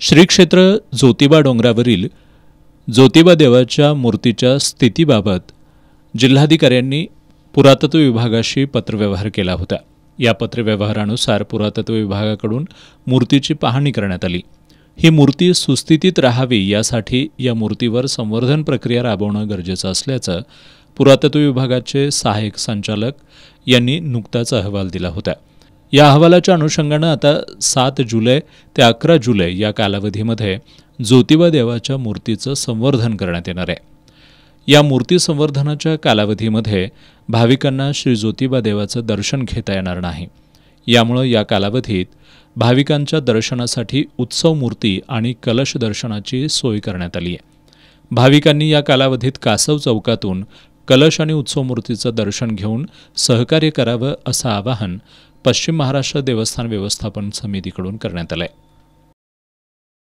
श्री क्षेत्र ज्योतिबा डोंगरावरील ज्योतिबा देवाच्या मूर्तीच्या स्थितीबाबत जिल्हाधिकाऱ्यांनी पुरातत्व विभागाशी पत्रव्यवहार केला होता। या पत्रव्यवहारानुसार पुरातत्व विभागाकडून मूर्तीची पाहणी करण्यात आली। ही मूर्ती सुस्थितीत राहावी यासाठी या मूर्तीवर संवर्धन प्रक्रिया राबवणं गरजेचं असल्याचं पुरातत्व विभागाचे सहाय्यक संचालक यांनी नुकताच अहवाल दिला होता। या अहवालाच्या अनुषंगाने आता 7 जुलै ते 11 जुलै या कालावधीमध्ये ज्योतिबा देवाच्या मूर्तीचं संवर्धन करण्यात येणार आहे। या मूर्ती संवर्धनाच्या कालावधीमध्ये भाविकांना श्री ज्योतिबा देवाचं दर्शन घेता येणार नाही। यामुळे या कालावधीत भाविकांच्या दर्शनासाठी उत्सव मूर्ती आणि कलश दर्शनाची सोय करण्यात आली आहे। भाविकांनी या कालावधीत कासव चौकातून कलश आणि उत्सव मूर्तीचं दर्शन घेऊन सहकार्य करावं असं आवाहन पश्चिम महाराष्ट्र देवस्थान व्यवस्थापन समितीकडून करण्यात आलं आहे।